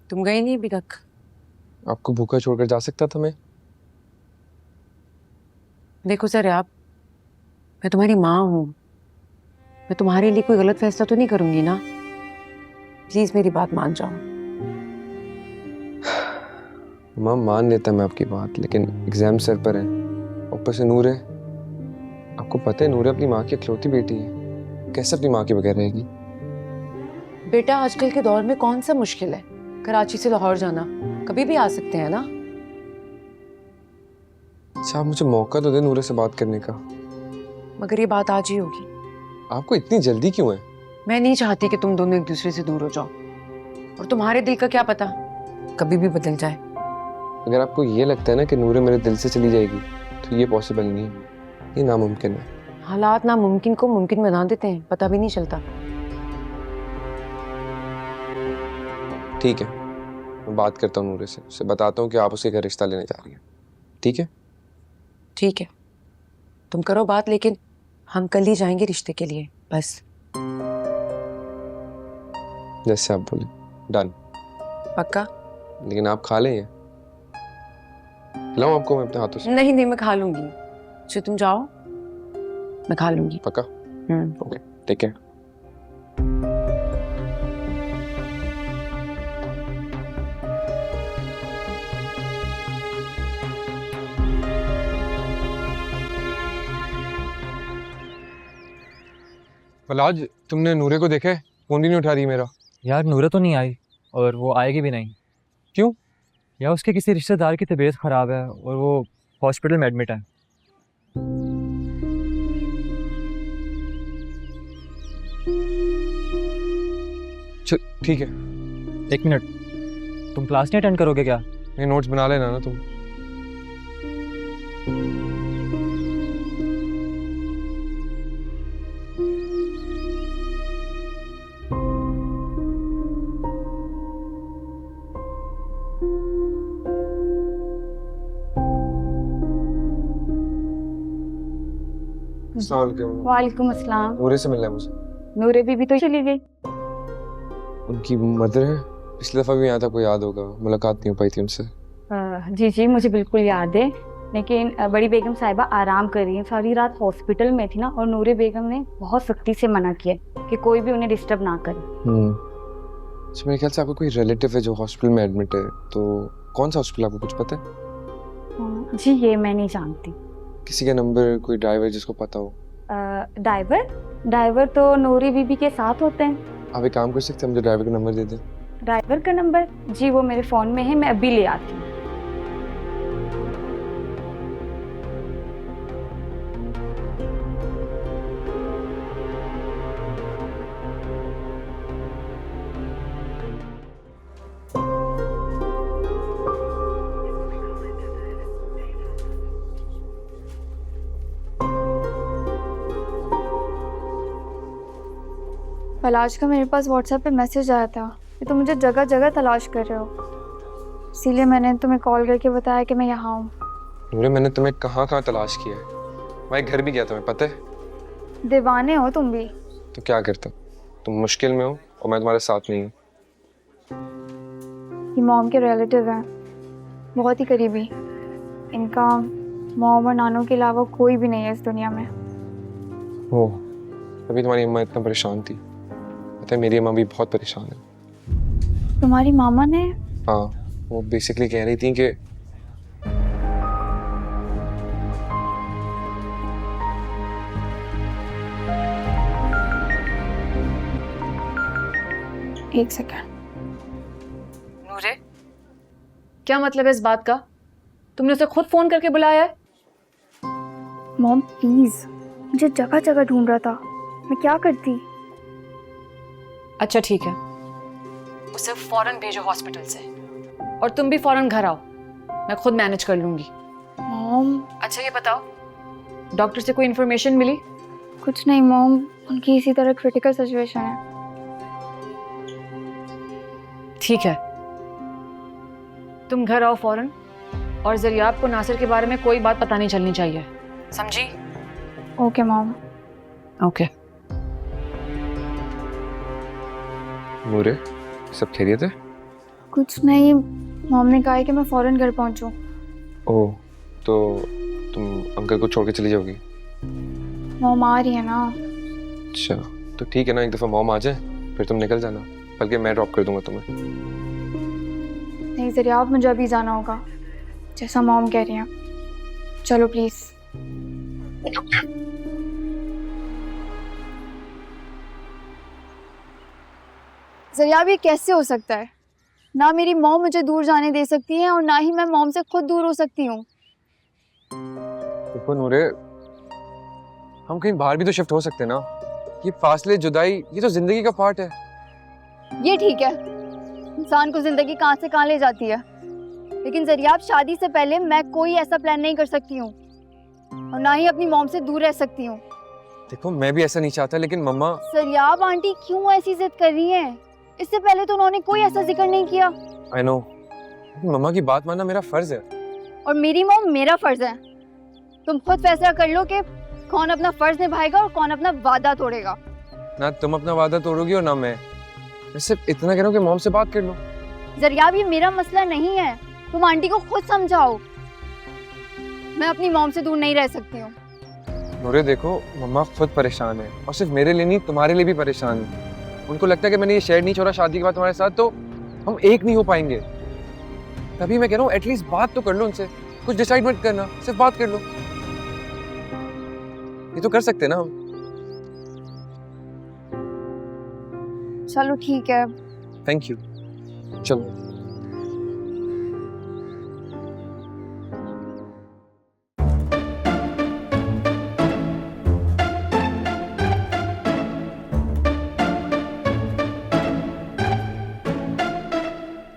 तुम गई नहीं अभी तक? आपको भूखा छोड़कर जा सकता था मैं? देखो सर, मैं तुम्हारी माँ हूँ। मैं तुम्हारे लिए कोई गलत फैसला तो नहीं करूंगी ना। प्लीज मेरी बात मान जाओ। माँ मान लेता मैं आपकी बात, लेकिन एग्जाम सर पर है, ऊपर से नूर है। आपको पता है नूर अपनी माँ की इकलौती बेटी है, कैसे अपनी माँ के बगैर रहेगी? बेटा, आजकल के दौर में कौन सा मुश्किल है कराची से लाहौर जाना? कभी भी आ सकते हैं ना। अच्छा, आप मुझे मौका तो दे नूर से बात करने का। मगर ये बात आज ही होगी। आपको इतनी जल्दी क्यों है? मैं नहीं चाहती कि तुम दोनों एक दूसरे से दूर हो जाओ, और तुम्हारे दिल का क्या पता, कभी भी बदल जाए। अगर आपको ये लगता है ना कि नूर मेरे दिल से चली जाएगी, तो ये पॉसिबल नहीं है, ये नामुमकिन है। हालात नामुमकिन को मुमकिन बना देते हैं, पता भी नहीं चलता। ठीक है, मैं बात करता हूँ नूर से, उसे बताता हूँ कि आप उसके घर रिश्ता लेने जा रही हैं। ठीक है? ठीक है, तुम करो बात, लेकिन हम कल ही जाएंगे रिश्ते के लिए, बस। जैसे आप बोले। डन। पक्का? लेकिन आप खा लें ये? खिलाऊं आपको मैं अपने हाथों से? नहीं नहीं, मैं खा लूंगी। जो तुम जाओ, मैं खा लूंगी। पक्का? ओके, ठीक है। फलाज, तुमने नूरे को देखा है? फोन भी नहीं उठा रही मेरा। यार नूरा तो नहीं आई, और वो आएगी भी नहीं। क्यों? यार उसके किसी रिश्तेदार की तबीयत ख़राब है और वो हॉस्पिटल में एडमिट है। ठीक है। एक मिनट, तुम क्लास नहीं अटेंड करोगे क्या? ये नोट्स बना लेना ना तुम। वालेकुम अस्सलाम। नूरे से मिलना है मुझे। नूरे बीबी तो चली गई। उनकी मदर है, पिछली दफा भी यहाँ था, कोई याद होगा, मुलाकात नहीं हो पाई थी उनसे। जी जी, मुझे बिल्कुल याद है, लेकिन बड़ी बेगम साहिबा आराम कर रही हैं। सारी रात हॉस्पिटल में थी ना, और नूरे बेगम ने बहुत सख्ती से मना किया कि कोई भी उन्हें डिस्टर्ब ना करे। अच्छा, मेरे ख्याल से आपका कोई रिलेटिव है जो हॉस्पिटल में एडमिट है, तो कौन सा हॉस्पिटल आपको कुछ पता है? जी ये मैं नहीं जानती। किसी का नंबर, कोई ड्राइवर जिसको पता हो? ड्राइवर तो नूरी बीबी के साथ होते हैं। आप एक काम कर सकते हैं, मुझे ड्राइवर का नंबर दे दें। ड्राइवर का नंबर? जी वो मेरे फ़ोन में है, मैं अभी ले आती हूँ। फलाज का मेरे पास व्हाट्सएप पे मैसेज आया था कि तुम मुझे जगह जगह तलाश कर रहे हो, इसीलिए मैंने तुम्हें कॉल करके बताया कि मैं यहाँ हूँ। नूरे, मैंने तुम्हें कहाँ कहाँ तलाश किया है, मैं घर भी गया, तुम्हें पता है? दीवाने हो तुम भी। तो क्या करता, तुम मुश्किल में हो और मैं तुम्हारे साथ नहीं हूँ। ये मॉम के रिलेटिव हैं, बहुत ही करीबी। इनका मॉम और नानू के अलावा कोई भी नहीं है इस दुनिया में। ओह, तभी तुम्हारी अम्मा इतना परेशान थी। पता है, मेरी अम्मा भी बहुत परेशान है। तुम्हारी मामा ने? हाँ, वो बेसिकली कह रही थी कि एक सेकंड। नूरे, क्या मतलब है इस बात का? तुमने उसे खुद फोन करके बुलाया है? मॉम प्लीज, मुझे जगह जगह ढूंढ रहा था, मैं क्या करती। अच्छा ठीक है, उसे फौरन भेजो हॉस्पिटल से, और तुम भी फौरन घर आओ, मैं खुद मैनेज कर लूंगी। मॉम। अच्छा ये बताओ, डॉक्टर से कोई इन्फॉर्मेशन मिली? कुछ नहीं मॉम, उनकी इसी तरह क्रिटिकल सिचुएशन है। ठीक है, तुम घर आओ फौरन, और ज़रियाब को नासिर के बारे में कोई बात पता नहीं चलनी चाहिए, समझी? Okay mom. ओके। नूरे, सब खैरियत है? कुछ नहीं, मॉम ने कहा है कि मैं फ़ौरन घर पहुंचूं। ओह, तो तुम अंकल को छोड़ के चली जाओगी? मॉम आ रही है ना। अच्छा, तो ठीक है ना, एक दफ़ा मॉम आ जाए फिर तुम निकल जाना, बल्कि मैं ड्रॉप कर दूंगा तुम्हें। नहीं ज़रिया, अब मुझे अभी जाना होगा, जैसा मॉम कह रही हैं। चलो प्लीज़। ज़रिया, ये कैसे हो सकता है? ना मेरी मॉम मुझे दूर जाने दे सकती है और ना ही मैं मॉम से खुद दूर हो सकती हूँ। देखो नूरे, हम कहीं बाहर भी तो शिफ्ट हो सकते हैं ना। ये फासले, जुदाई, ये तो जिंदगी का पार्ट है। ये ठीक है, इंसान को जिंदगी कहाँ से कहाँ ले जाती है, लेकिन ज़रिया, शादी से पहले मैं कोई ऐसा प्लान नहीं कर सकती हूँ और ना ही अपनी मॉम से दूर रह सकती हूँ। देखो मैं भी ऐसा नहीं चाहता, लेकिन मम्मा। ज़रियाब आंटी क्यों ऐसी जिद कर रही हैं? इससे पहले तो उन्होंने कोई ऐसा जिक्र नहीं किया। आई नो, मम्मा की बात मानना मेरा फर्ज है। और मेरी मॉम मेरा फर्ज है। तुम खुद फैसला कर लो कि कौन अपना फर्ज निभाएगा और कौन अपना वादा तोड़ेगा। ना तुम अपना वादा तोड़ोगी और ना मैं सिर्फ इतना कह रहा हूँ कि मॉम से बात कर लो। ज़रियाब, ये मेरा मसला नहीं है, तुम आंटी को खुद समझाओ। मैं अपनी मॉम से दूर नहीं रह सकती हूँ। नूरे देखो, मम्मा खुद परेशान है और सिर्फ मेरे लिए नहीं, तुम्हारे लिए भी परेशान है। उनको लगता है कि मैंने ये शेयर नहीं छोड़ा शादी के बाद तुम्हारे साथ, तो हम एक नहीं हो पाएंगे। तभी मैं कह रहा हूँ एटलीस्ट बात तो कर लो उनसे, कुछ डिसाइड मत करना, सिर्फ बात कर लो। ये तो कर सकते हैं ना हम। चलो ठीक है। थैंक यू, चलो।